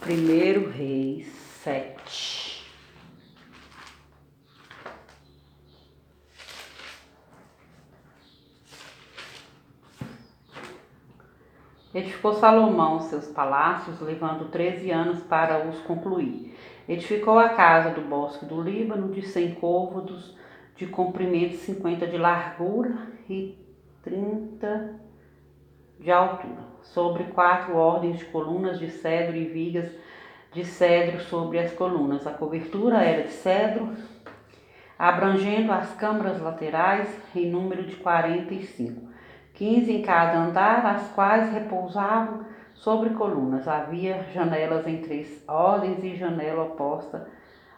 Primeiro Reis 7. Edificou Salomão seus palácios, levando 13 anos para os concluir. Edificou a casa do bosque do Líbano, de 100 côvados, de comprimento, 50 de largura e 30 de altura, sobre 4 ordens de colunas de cedro e vigas de cedro sobre as colunas. A cobertura era de cedro, abrangendo as câmaras laterais em número de 45, 15 em cada andar, as quais repousavam sobre colunas. Havia janelas em 3 ordens e janela oposta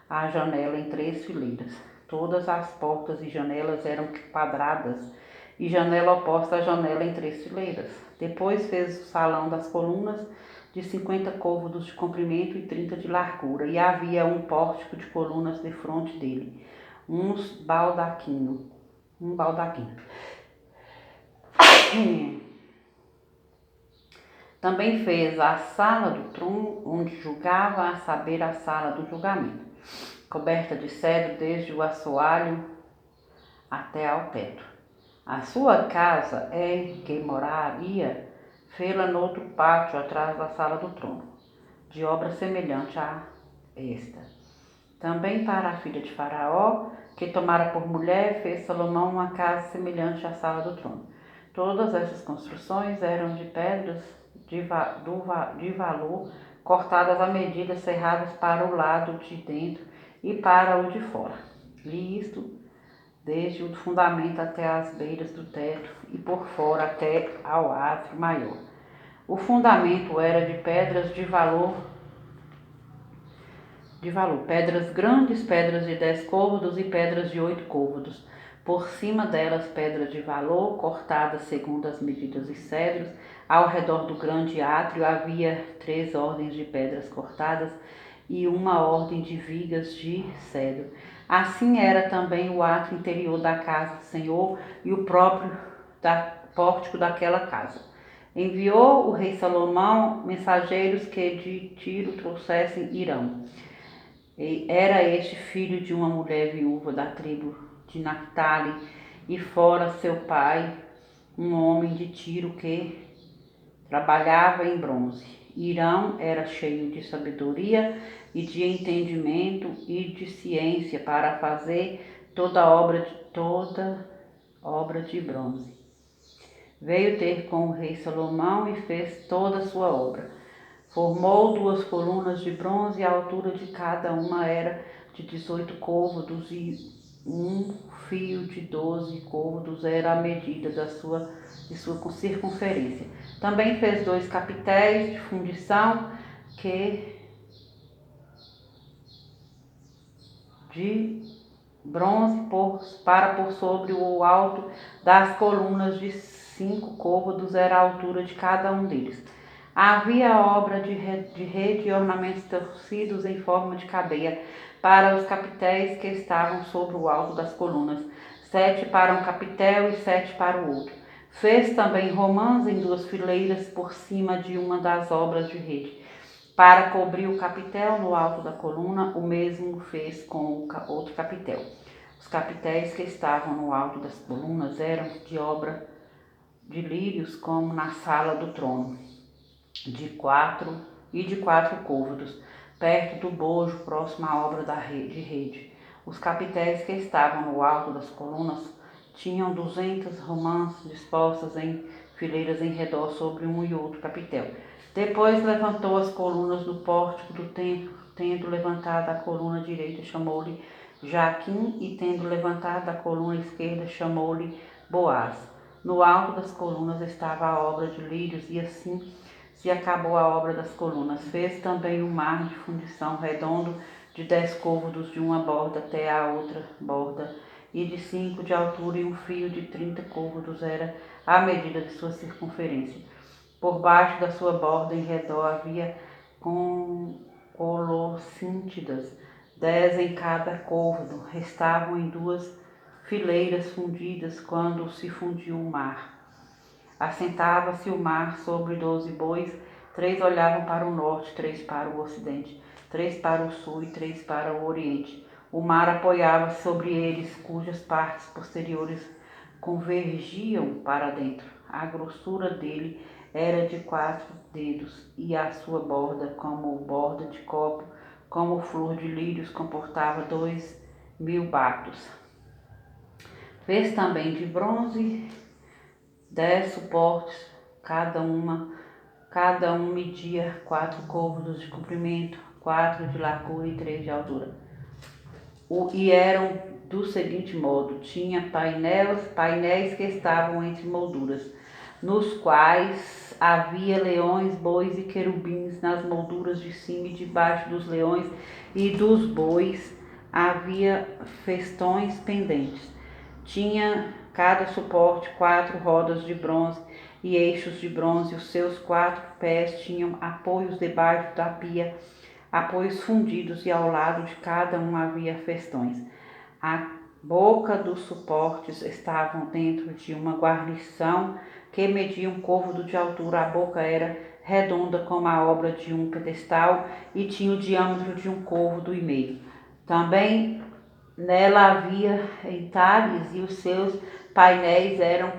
à janela em 3 fileiras. Todas as portas e janelas eram quadradas, e janela oposta à janela em 3 fileiras. Depois fez o salão das colunas, de 50 côvados de comprimento e 30 de largura, e havia um pórtico de colunas defronte dele, um baldaquino. Também fez a sala do trono, onde julgava, a saber, a sala do julgamento, coberta de cedro desde o assoalho até ao teto. A sua casa, em que moraria, fê-la noutro pátio atrás da sala do trono, de obra semelhante a esta. Também para a filha de Faraó, que tomara por mulher, fez Salomão uma casa semelhante à sala do trono. Todas essas construções eram de pedras de valor, cortadas à medida, serradas para o lado de dentro e para o de fora. E isto desde o fundamento até as beiras do teto e por fora até ao átrio maior. O fundamento era de pedras de valor, pedras grandes, pedras de 10 côvados e pedras de 8 côvados. Por cima delas, pedras de valor, cortadas segundo as medidas de cedros. Ao redor do grande átrio havia 3 ordens de pedras cortadas e uma ordem de vigas de cedro. Assim era também o átrio interior da casa do Senhor e o próprio pórtico daquela casa. Enviou o rei Salomão mensageiros que de Tiro trouxessem Irão. Era este filho de uma mulher viúva da tribo de Naphtali, e fora seu pai, um homem de Tiro que trabalhava em bronze. Irão era cheio de sabedoria e de entendimento e de ciência para fazer toda obra de bronze. Veio ter com o rei Salomão e fez toda a sua obra. Formou 2 colunas de bronze, e a altura de cada uma era de 18 côvados, e um fio de 12 côvados era a medida de sua circunferência. Também fez 2 capitéis de fundição de bronze para por sobre o alto das colunas, de 5 côvados era a altura de cada um deles. Havia obra de rede e ornamentos torcidos em forma de cadeia para os capitéis que estavam sobre o alto das colunas, 7 para um capitel e 7 para o outro. Fez também romãs em 2 fileiras por cima de uma das obras de rede. Para cobrir o capitel no alto da coluna, o mesmo fez com o outro capitel. Os capitéis que estavam no alto das colunas eram de obra de lírios, como na sala do trono, de 4 côvados, perto do bojo, próximo à obra de rede. Os capitéis que estavam no alto das colunas tinham 200 romãs dispostas em fileiras em redor sobre um e outro capitel. Depois levantou as colunas do pórtico do templo, tendo levantado a coluna direita, chamou-lhe Jaquim, e tendo levantado a coluna esquerda, chamou-lhe Boaz. No alto das colunas estava a obra de lírios, e assim se acabou a obra das colunas. Fez também um mar de fundição redondo de 10 côvados de uma borda até a outra borda, e de 5 de altura, e um fio de 30 côvados era a medida de sua circunferência. Por baixo da sua borda, em redor, havia colossíntidas, 10 em cada côvado. Estavam em 2 fileiras fundidas quando se fundiu o mar. Assentava-se o mar sobre 12 bois, 3 olhavam para o norte, 3 para o ocidente, 3 para o sul e 3 para o oriente. O mar apoiava-se sobre eles, cujas partes posteriores convergiam para dentro. A grossura dele era de 4 dedos, e a sua borda, como borda de copo, como flor de lírios, comportava 2.000 batos. Fez também de bronze 10 suportes, cada um media 4 côvados de comprimento, 4 de largura e 3 de altura. E eram do seguinte modo: tinha painéis que estavam entre molduras, nos quais havia leões, bois e querubins. Nas molduras de cima e debaixo dos leões e dos bois havia festões pendentes. Tinha cada suporte 4 rodas de bronze e eixos de bronze. Os seus 4 pés tinham apoios debaixo da pia, apoios fundidos, e ao lado de cada um havia festões. A boca dos suportes estavam dentro de uma guarnição que media 1 côvado de altura. A boca era redonda como a obra de um pedestal e tinha o diâmetro de 1 côvado e meio. Também nela havia entalhes, e os seus painéis eram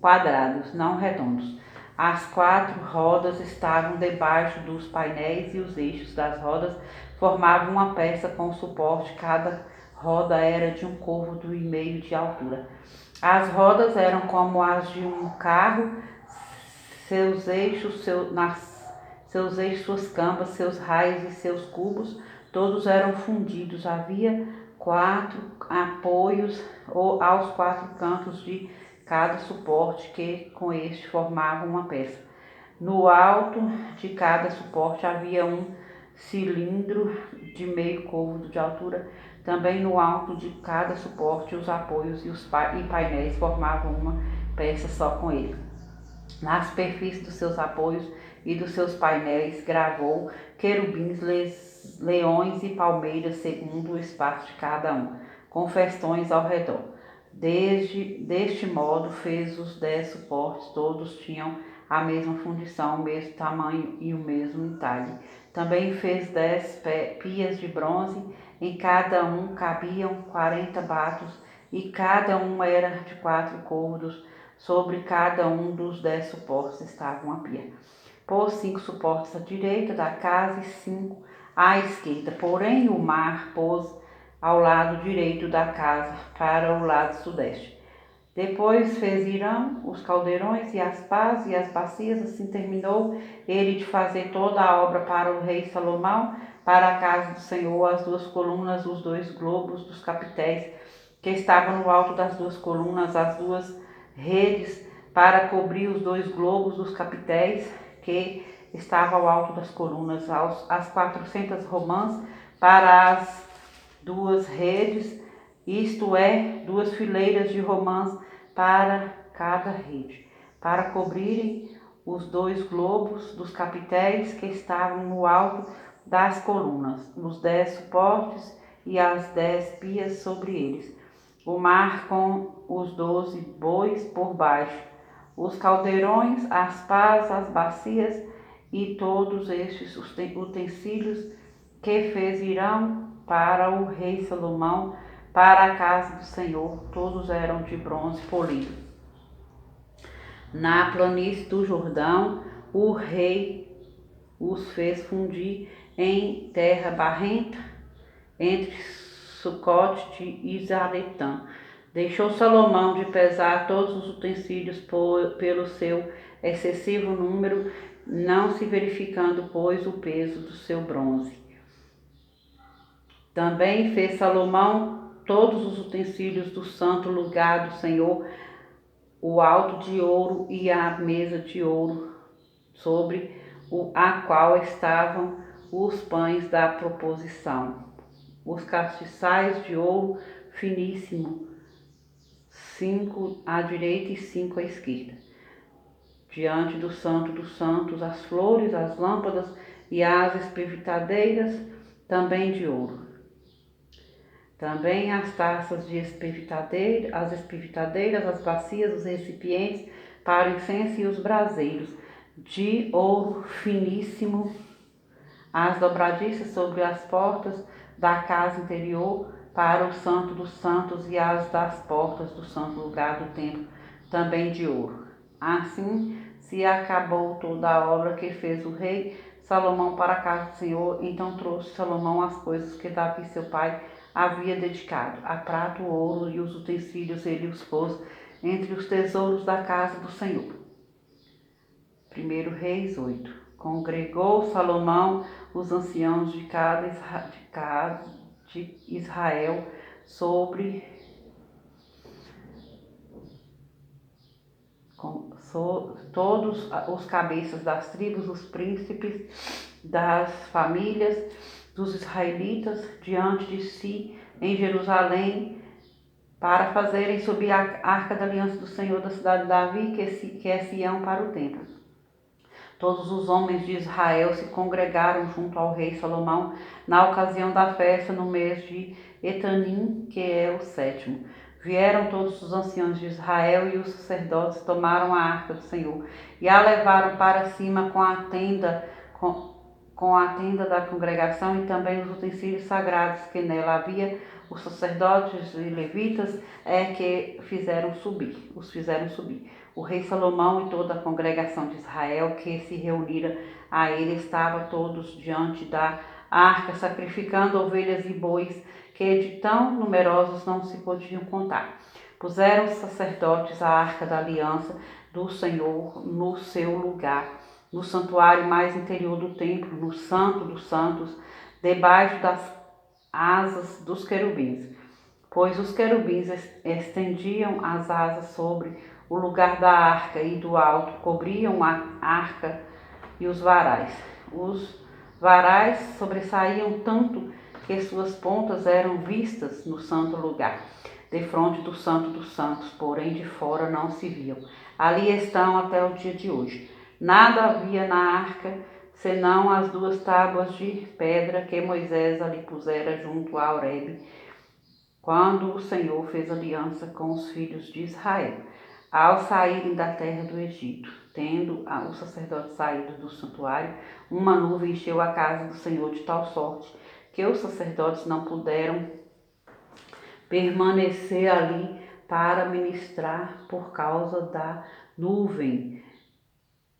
quadrados, não redondos. As 4 rodas estavam debaixo dos painéis, e os eixos das rodas formavam uma peça com suporte. Cada roda era de 1 côvado e meio de altura. As rodas eram como as de um carro, seus eixos, suas cambas, seus raios e seus cubos, todos eram fundidos. Havia 4 apoios aos 4 cantos de cada suporte, que com este formavam uma peça. No alto de cada suporte havia um cilindro de meio côvado de altura. Também no alto de cada suporte, os apoios e painéis formavam uma peça só com ele. Na superfície dos seus apoios e dos seus painéis gravou querubins, leões e palmeiras, segundo o espaço de cada um, com festões ao redor. Deste modo fez os 10 suportes. Todos tinham a mesma fundição, o mesmo tamanho e o mesmo entalhe. Também fez 10 pias de bronze, em cada um cabiam 40 batos, e cada um era de 4 côvados. Sobre cada um dos 10 suportes estava uma pia. Pôs 5 suportes à direita da casa e 5 à esquerda. Porém o mar pôs ao lado direito da casa, para o lado sudeste. Depois fez Irão os caldeirões e as pás e as bacias. Assim terminou ele de fazer toda a obra para o rei Salomão, para a casa do Senhor: as 2 colunas, os 2 globos dos capitéis que estavam no alto das 2 colunas, as 2 redes para cobrir os 2 globos dos capitéis que estavam ao alto das colunas, as 400 romãs para as 2 redes, isto é, 2 fileiras de romãs para cada rede, para cobrirem os 2 globos dos capitéis que estavam no alto das colunas, os 10 suportes e as 10 pias sobre eles, o mar com os 12 bois por baixo, os caldeirões, as pás, as bacias e todos estes utensílios que fez Irão para o rei Salomão, para a casa do Senhor. Todos eram de bronze polido. Na planície do Jordão, o rei os fez fundir em terra barrenta, entre Sucote e Zaretã. Deixou Salomão de pesar todos os utensílios pelo seu excessivo número, não se verificando, pois, o peso do seu bronze. Também fez Salomão todos os utensílios do santo lugar do Senhor, o alto de ouro e a mesa de ouro, sobre a qual estavam os pães da proposição, os castiçais de ouro finíssimo, 5 à direita e 5 à esquerda. Diante do Santo dos Santos, as flores, as lâmpadas e as espevitadeiras, também de ouro. Também as taças de espevitadeira, as bacias, os recipientes para o incenso e os braseiros. de ouro finíssimo, as dobradiças sobre as portas da casa interior para o Santo dos Santos e as das portas do santo lugar do templo, também de ouro. Assim se acabou toda a obra que fez o rei Salomão para a casa do Senhor. Então trouxe Salomão as coisas que Davi seu pai havia dedicado, a prata, o ouro e os utensílios, ele os pôs entre os tesouros da casa do Senhor. 1 Reis 8. Congregou Salomão os anciãos de Israel sobre todos os cabeças das tribos, os príncipes das famílias dos israelitas diante de si em Jerusalém, para fazerem subir a arca da aliança do Senhor da cidade de Davi, que é Sião, para o templo. Todos os homens de Israel se congregaram junto ao rei Salomão na ocasião da festa no mês de Etanim, que é o 7º. Vieram todos os anciãos de Israel e os sacerdotes tomaram a arca do Senhor e a levaram para cima com a tenda da congregação e também os utensílios sagrados que nela havia. Os sacerdotes e levitas que os fizeram subir. O rei Salomão e toda a congregação de Israel que se reunira a ele estavam todos diante da arca, sacrificando ovelhas e bois, que de tão numerosos não se podiam contar. Puseram os sacerdotes a arca da aliança do Senhor no seu lugar, no santuário mais interior do templo, no Santo dos Santos, debaixo das asas dos querubins, pois os querubins estendiam as asas sobre o lugar da arca e do alto cobriam a arca e os varais. Os varais sobressaíam tanto que suas pontas eram vistas no santo lugar, defronte do Santo dos Santos, porém de fora não se viam. Ali estão até o dia de hoje. Nada havia na arca, senão as 2 tábuas de pedra que Moisés ali pusera junto a Horebe, quando o Senhor fez aliança com os filhos de Israel, ao saírem da terra do Egito. Tendo os sacerdotes saído do santuário, uma nuvem encheu a casa do Senhor de tal sorte que os sacerdotes não puderam permanecer ali para ministrar por causa da nuvem,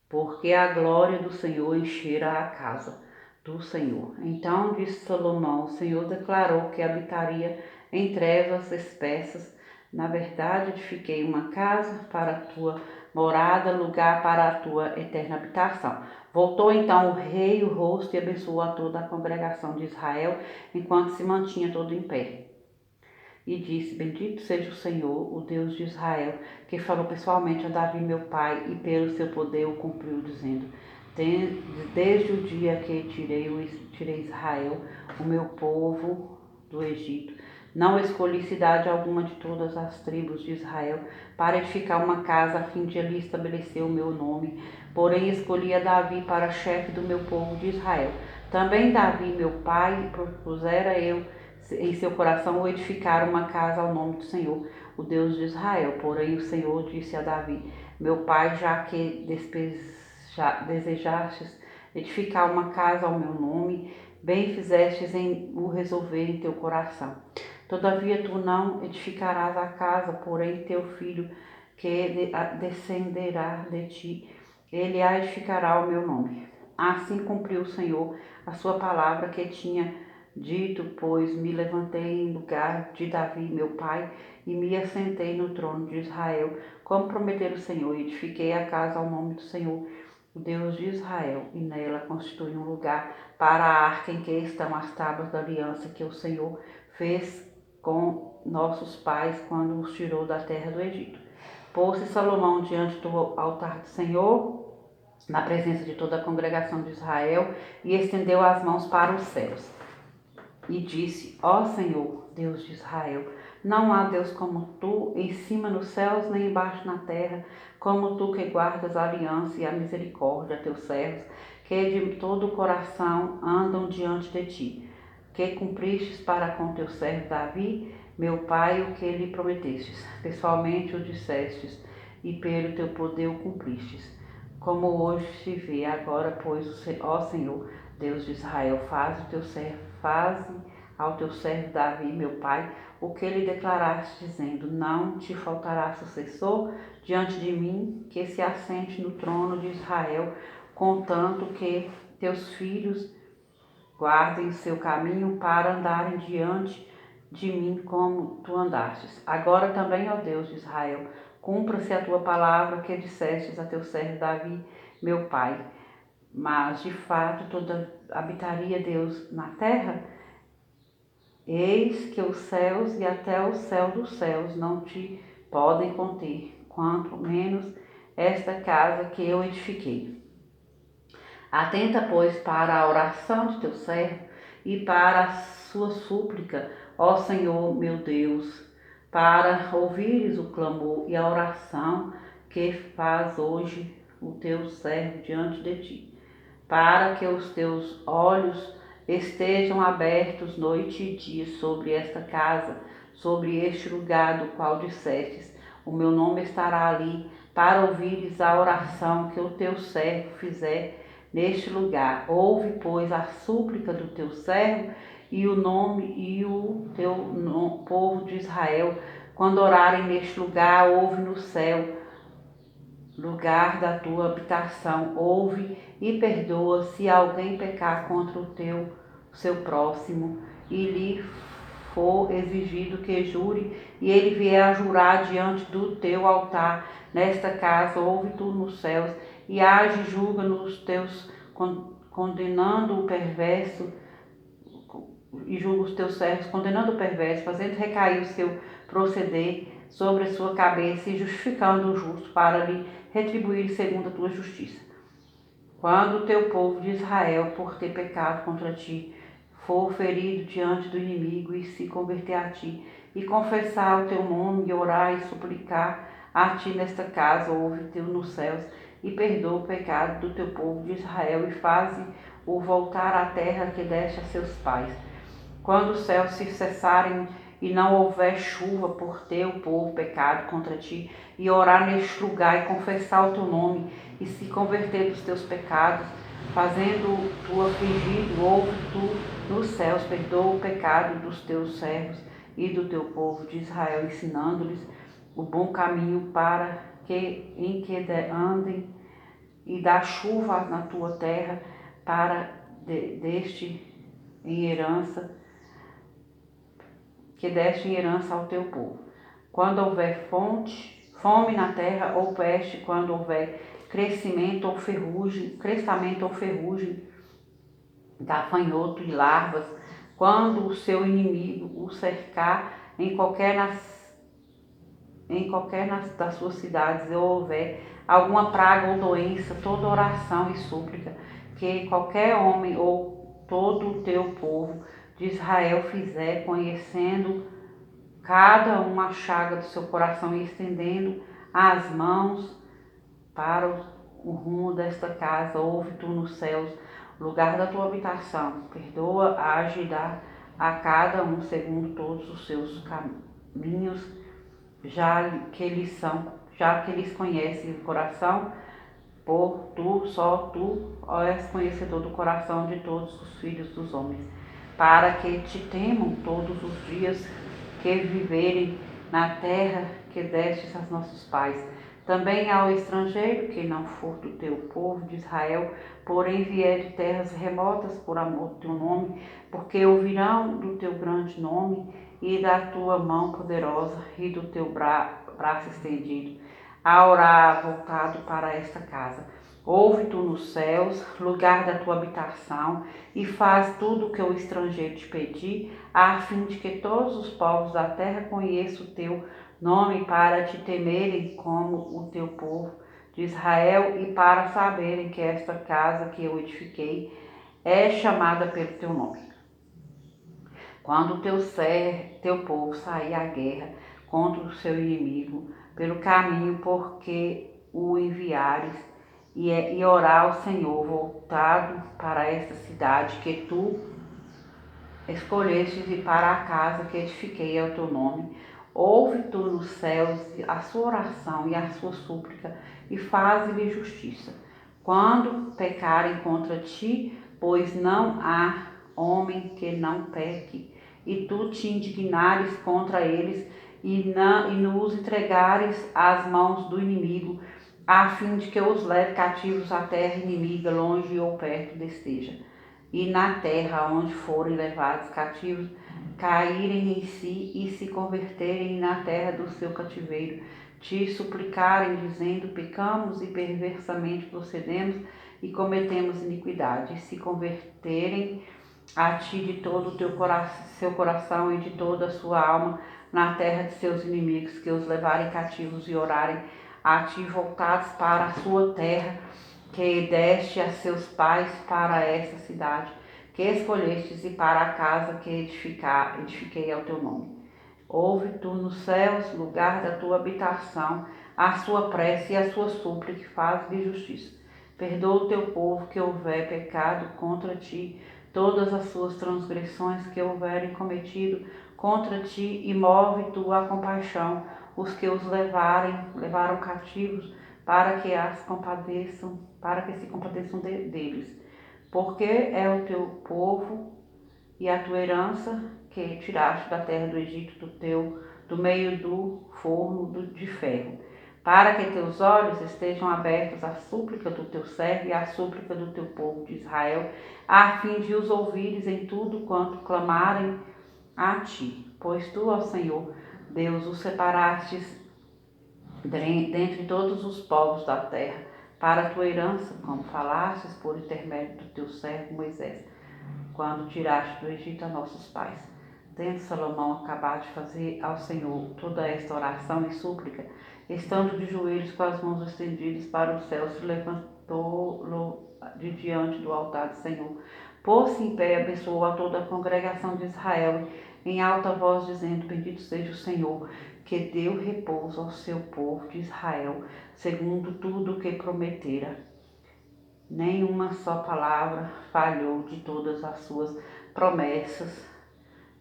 porque a glória do Senhor enchera a casa do Senhor. Então disse Salomão: o Senhor declarou que habitaria em trevas espessas. Na verdade, edifiquei uma casa para a tua morada, lugar para a tua eterna habitação. Voltou então o rei o rosto e abençoou a toda a congregação de Israel, enquanto se mantinha todo em pé. E disse: bendito seja o Senhor, o Deus de Israel, que falou pessoalmente a Davi meu pai, e pelo seu poder o cumpriu, dizendo: desde o dia que tirei Israel, o meu povo, do Egito, não escolhi cidade alguma de todas as tribos de Israel para edificar uma casa a fim de ali estabelecer o meu nome, porém escolhi a Davi para chefe do meu povo de Israel. Também Davi meu pai propusera eu em seu coração o edificar uma casa ao nome do Senhor, o Deus de Israel. Porém o Senhor disse a Davi meu pai: já que desejastes edificar uma casa ao meu nome, bem fizestes em o resolver em teu coração. Todavia tu não edificarás a casa, porém teu filho que descenderá de ti, ele a edificará ao meu nome. Assim cumpriu o Senhor a sua palavra que tinha dito, pois me levantei em lugar de Davi meu pai e me assentei no trono de Israel, como prometeu o Senhor, e edifiquei a casa ao nome do Senhor, o Deus de Israel, e nela constituí um lugar para a arca em que estão as tábuas da aliança que o Senhor fez com nossos pais quando os tirou da terra do Egito. Pôs-se Salomão diante do altar do Senhor, na presença de toda a congregação de Israel, e estendeu as mãos para os céus. E disse: ó Senhor, Deus de Israel, não há Deus como tu, em cima nos céus, nem embaixo na terra, como tu que guardas a aliança e a misericórdia a teus servos, que de todo o coração andam diante de ti, que cumpristes para com teu servo Davi, meu pai, o que lhe prometestes. Pessoalmente o dissestes, e pelo teu poder o cumpristes. como hoje se vê. Agora, pois, ó Senhor, Deus de Israel, faze ao teu servo Davi, meu pai, o que lhe declaraste, dizendo: não te faltará sucessor diante de mim, que se assente no trono de Israel, contanto que teus filhos guardem o seu caminho para andarem diante de mim como tu andastes. Agora também, ó Deus de Israel, cumpra-se a tua palavra que dissestes a teu servo Davi, meu pai. Mas, de fato, toda habitaria Deus na terra? Eis que os céus e até o céu dos céus não te podem conter, quanto menos esta casa que eu edifiquei. Atenta, pois, para a oração de teu servo e para a sua súplica, ó Senhor meu Deus, para ouvires o clamor e a oração que faz hoje o teu servo diante de ti, para que os teus olhos estejam abertos noite e dia sobre esta casa, sobre este lugar do qual dissestes: o meu nome estará ali, para ouvires a oração que o teu servo fizer neste lugar. Ouve, pois, a súplica do teu servo e o nome e o teu povo de Israel, quando orarem neste lugar. Ouve no céu, lugar da tua habitação, ouve e perdoa se alguém pecar contra o seu próximo, e lhe for exigido que jure, e ele vier a jurar diante do teu altar nesta casa. Ouve tu nos céus, e age e julga nos teus, condenando o perverso, e julga os teus servos, condenando o perverso, fazendo recair o seu proceder sobre a sua cabeça, e justificando o justo, para lhe retribuir segundo a tua justiça. Quando o teu povo de Israel, por ter pecado contra ti, for ferido diante do inimigo, e se converter a ti, e confessar o teu nome, e orar e suplicar a ti nesta casa, ouve-te nos céus, e perdoa o pecado do teu povo de Israel, e faze-o voltar à terra que deste a seus pais. Quando os céus se cessarem e não houver chuva por ter o povo pecado contra ti, e orar neste lugar e confessar o teu nome, e se converter dos teus pecados, fazendo tu afligido, ouve tu nos céus, perdoa o pecado dos teus servos e do teu povo de Israel, ensinando-lhes o bom caminho para que em que andem, e dá chuva na tua terra para deste em herança, que deste em herança ao teu povo. Quando houver fome na terra, ou peste, quando houver crescimento ou ferrugem, gafanhoto e larvas, quando o seu inimigo o cercar em qualquer das suas cidades, ou houver alguma praga ou doença, toda oração e súplica que qualquer homem ou todo o teu povo de Israel fizer, conhecendo cada um a chaga do seu coração e estendendo as mãos para o rumo desta casa, ouve tu nos céus, lugar da tua habitação, perdoa, age e dá a cada um segundo todos os seus caminhos, já que eles conhecem o coração, por só tu és conhecedor do coração de todos os filhos dos homens, para que te temam todos os dias que viverem na terra que destes aos nossos pais. Também ao estrangeiro que não for do teu povo de Israel, porém vier de terras remotas por amor do teu nome, porque ouvirão do teu grande nome e da tua mão poderosa e do teu braço estendido, a orar voltado para esta casa. Ouve tu nos céus, lugar da tua habitação, e faz tudo o que o estrangeiro te pedir, a fim de que todos os povos da terra conheçam o teu nome, para te temerem como o teu povo de Israel, e para saberem que esta casa que eu edifiquei é chamada pelo teu nome. Quando o teu povo sair à guerra contra o seu inimigo pelo caminho porque o enviares, e orar ao Senhor voltado para esta cidade que tu escolhestes, e para a casa que edifiquei ao teu nome, ouve tu nos céus a sua oração e a sua súplica, e faze-lhe justiça. quando pecarem contra ti, pois não há homem que não peque, e tu te indignares contra eles e nos entregares às mãos do inimigo, a fim de que os leve cativos à terra inimiga, longe ou perto desteja. E na terra onde forem levados cativos, caírem em si e se converterem na terra do seu cativeiro, te suplicarem, dizendo: pecamos e perversamente procedemos e cometemos iniquidade, e se converterem a ti de todo o seu coração e de toda a sua alma na terra de seus inimigos, que os levarem cativos e orarem a ti voltados para a sua terra, que deste a seus pais, para essa cidade que escolhestes e para a casa que edifiquei ao teu nome. Ouve tu nos céus, lugar da tua habitação, a sua prece e a sua súplica, faz-lhe justiça. Perdoa o teu povo que houver pecado contra ti, todas as suas transgressões que houverem cometido contra ti, e move tu a compaixão os que os levaram cativos, para que se compadeçam deles. Porque é o teu povo e a tua herança que tiraste da terra do Egito, do meio do forno de ferro, para que teus olhos estejam abertos à súplica do teu servo e à súplica do teu povo de Israel, a fim de os ouvires em tudo quanto clamarem a ti. Pois tu, ó Senhor, Deus, os separastes dentre todos os povos da terra, para a tua herança, como falastes por intermédio do teu servo Moisés, quando tiraste do Egito a nossos pais. Tendo Salomão acabado de fazer ao Senhor toda esta oração e súplica, estando de joelhos com as mãos estendidas para o céu, se levantou de diante do altar do Senhor, pôs-se em pé e abençoou a toda a congregação de Israel, em alta voz, dizendo: bendito seja o Senhor, que deu repouso ao seu povo de Israel, segundo tudo o que prometera. Nenhuma só palavra falhou de todas as suas promessas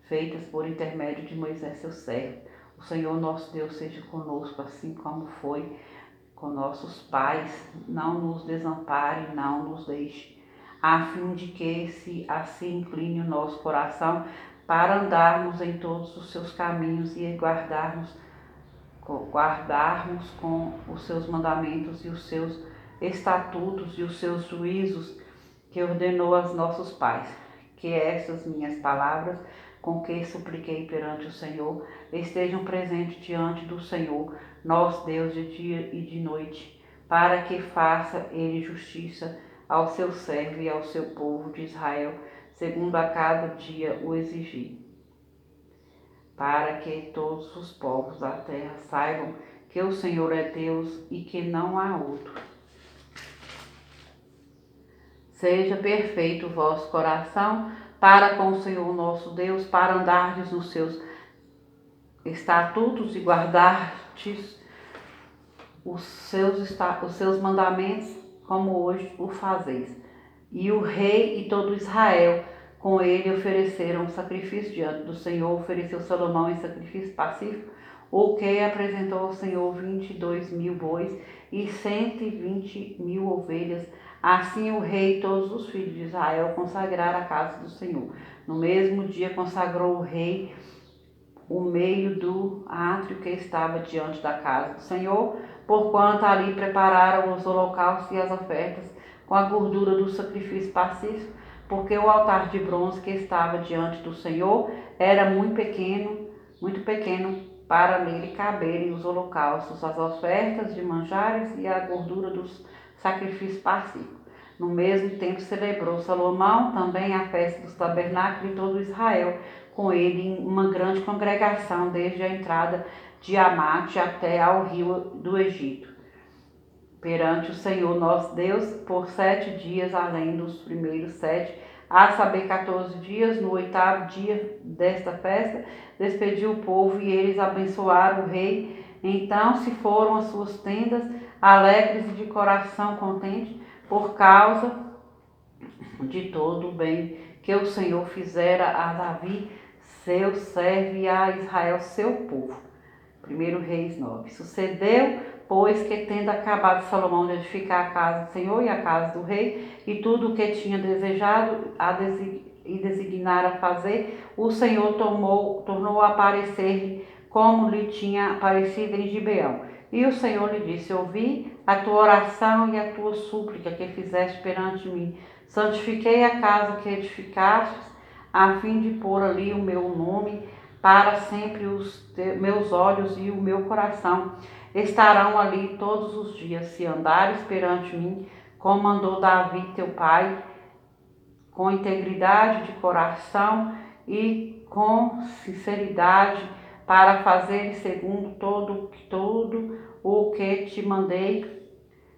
feitas por intermédio de Moisés, seu servo. O Senhor nosso Deus seja conosco, assim como foi com nossos pais. Não nos desampare, não nos deixe, a fim de que se assim incline o nosso coração para andarmos em todos os seus caminhos e guardarmos com os seus mandamentos e os seus estatutos e os seus juízos que ordenou aos nossos pais. Que essas minhas palavras, com que supliquei perante o Senhor, estejam presentes diante do Senhor, nosso Deus, de dia e de noite, para que faça ele justiça ao seu servo e ao seu povo de Israel, segundo a cada dia o exigir, para que todos os povos da terra saibam que o Senhor é Deus e que não há outro. Seja perfeito o vosso coração para com o Senhor nosso Deus, para andardes nos seus estatutos e guardardes os seus mandamentos, como hoje o fazeis. E o rei e todo Israel com ele ofereceram sacrifício diante do Senhor. Ofereceu Salomão em sacrifício pacífico, o que apresentou ao Senhor 22.000 bois e 120.000 ovelhas. Assim o rei e todos os filhos de Israel consagraram a casa do Senhor. No mesmo dia consagrou o rei o meio do átrio que estava diante da casa do Senhor, porquanto ali prepararam os holocaustos e as ofertas com a gordura do sacrifício pacífico, porque o altar de bronze que estava diante do Senhor era muito pequeno para nele caberem os holocaustos, as ofertas de manjares e a gordura dos sacrifícios pacíficos. No mesmo tempo celebrou Salomão também a festa dos tabernáculos e todo Israel com ele em uma grande congregação, desde a entrada de Amate até ao rio do Egito, perante o Senhor nosso Deus, por 7 dias, além dos primeiros 7, a saber 14 dias. No 8º dia desta festa, despediu o povo e eles abençoaram o rei. Então se foram às suas tendas, alegres e de coração contente, por causa de todo o bem que o Senhor fizera a Davi, seu servo, e a Israel, seu povo. 1 Reis 9. Sucedeu, pois, que tendo acabado Salomão de edificar a casa do Senhor e a casa do rei, e tudo o que tinha desejado e designara fazer, o Senhor tornou a aparecer-lhe como lhe tinha aparecido em Gibeão. E o Senhor lhe disse: ouvi a tua oração e a tua súplica que fizeste perante mim. Santifiquei a casa que edificastes, a fim de pôr ali o meu nome. Para sempre os meus olhos e o meu coração estarão ali todos os dias, se andares perante mim, como andou Davi teu pai, com integridade de coração e com sinceridade, para fazer segundo todo o que te mandei,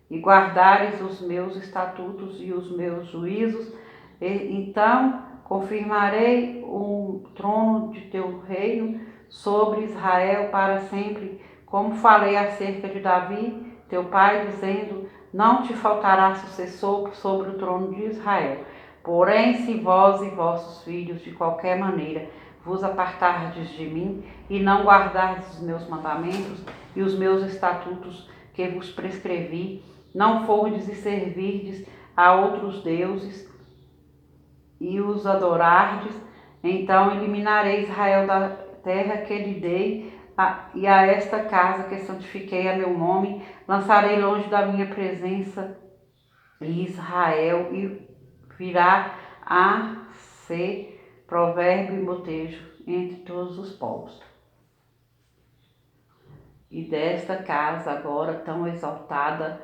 e guardares os meus estatutos e os meus juízos, então confirmarei o trono de teu reino sobre Israel para sempre, como falei acerca de Davi, teu pai, dizendo: não te faltará sucessor sobre o trono de Israel. Porém, se vós e vossos filhos, de qualquer maneira, vos apartardes de mim, e não guardardes os meus mandamentos e os meus estatutos que vos prescrevi, não fordes e servirdes a outros deuses e os adorardes, então eliminarei Israel da terra que lhe dei, e a esta casa que santifiquei a meu nome, lançarei longe da minha presença, e Israel e virá a ser provérbio e motejo entre todos os povos. E desta casa agora tão exaltada,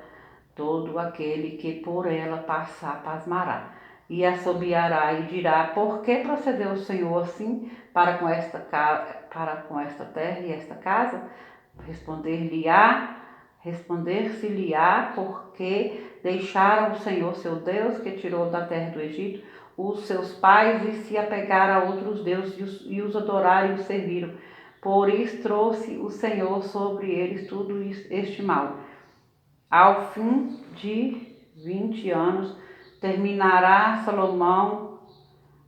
todo aquele que por ela passar pasmará, e assobiará e dirá: por que procedeu o Senhor assim para com esta terra e esta casa? Responder-se-lhe-á, porque deixaram o Senhor seu Deus, que tirou da terra do Egito os seus pais, e se apegaram a outros deuses e os adoraram e os serviram. Por isso trouxe o Senhor sobre eles tudo este mal. Ao fim de 20 anos, terminará Salomão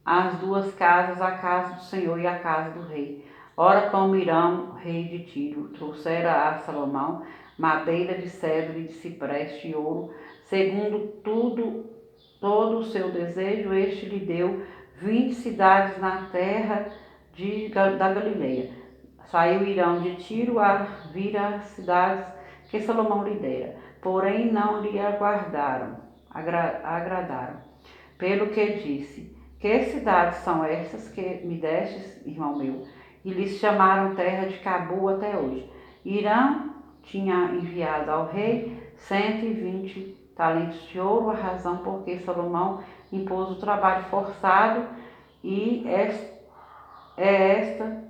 as duas casas, a casa do Senhor e a casa do rei. Ora, como Irão, rei de Tiro, trouxera a Salomão madeira de cedro e de cipreste e ouro, segundo todo o seu desejo, este lhe deu 20 cidades na terra da Galileia. Saiu Irão de Tiro a vir às cidades que Salomão lhe dera, porém não lhe agradaram. Pelo que disse: que cidades são estas que me destes, irmão meu? E lhes chamaram terra de Cabu até hoje. Irão tinha enviado ao rei 120 talentos de ouro, a razão porque Salomão impôs o trabalho forçado, e esta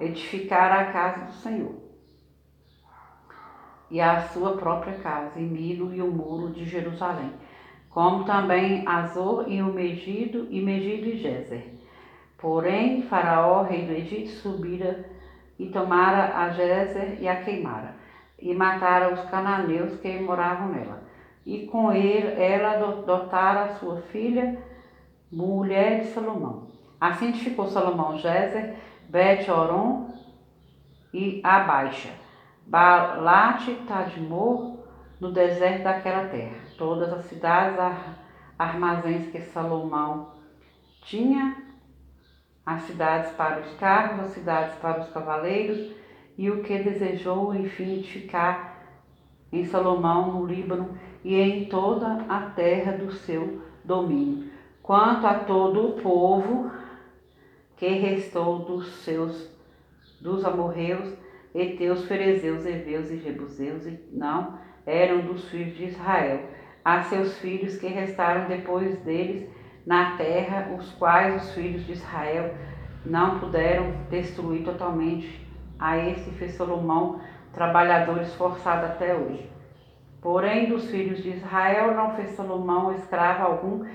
edificar a casa do Senhor e a sua própria casa, e Milo e o muro de Jerusalém, como também Azor e o Megido e Gezer. Porém, Faraó, rei do Egito, subira e tomara a Gezer e a queimara, e matara os cananeus que moravam nela. E com ela dotara a sua filha, mulher de Salomão. Assim edificou Salomão Gezer, Bet-Horon e a Baixa, Baalat, Tadmor, no deserto daquela terra. Todas as cidades, armazéns que Salomão tinha, as cidades para os carros, as cidades para os cavaleiros, e o que desejou, enfim, edificar em Salomão, no Líbano, e em toda a terra do seu domínio. Quanto a todo o povo que restou dos amorreus, heteus, ferezeus, heveus e jebuseus, e não eram dos filhos de Israel, a seus filhos que restaram depois deles na terra, os quais os filhos de Israel não puderam destruir totalmente. A esse fez Salomão trabalhadores forçados até hoje. Porém, dos filhos de Israel não fez Salomão escravo algum.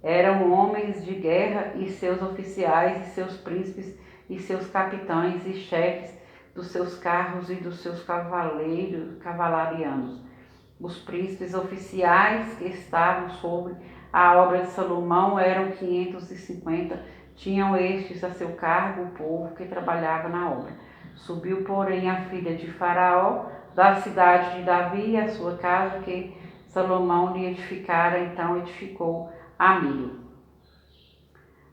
Eram homens de guerra, e seus oficiais, e seus príncipes, e seus capitães e chefes dos seus carros e dos seus cavalarianos. Os príncipes oficiais que estavam sobre a obra de Salomão eram 550, Tinham estes a seu cargo o povo que trabalhava na obra. Subiu, porém, a filha de Faraó da cidade de Davi e a sua casa que Salomão lhe edificara, então edificou a Milo.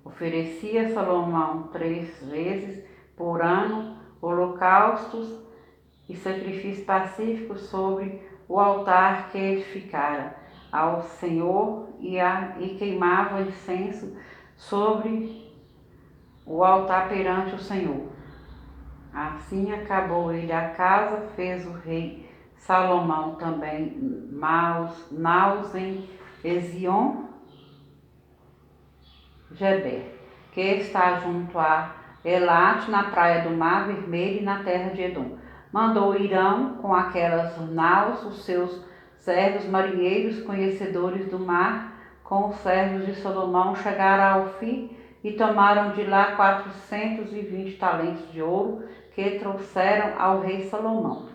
Oferecia Salomão 3 vezes por ano holocaustos e sacrifícios pacíficos sobre o altar que edificara ao Senhor e queimava incenso sobre o altar perante o Senhor. Assim acabou ele a casa, fez o rei Salomão também naus em Ezion-Geber, que está junto a Elate, na praia do Mar Vermelho e na terra de Edom. Mandou Irão com aquelas naus os seus servos marinheiros, conhecedores do mar, com os servos de Salomão, chegaram ao fim e tomaram de lá 420 talentos de ouro que trouxeram ao rei Salomão.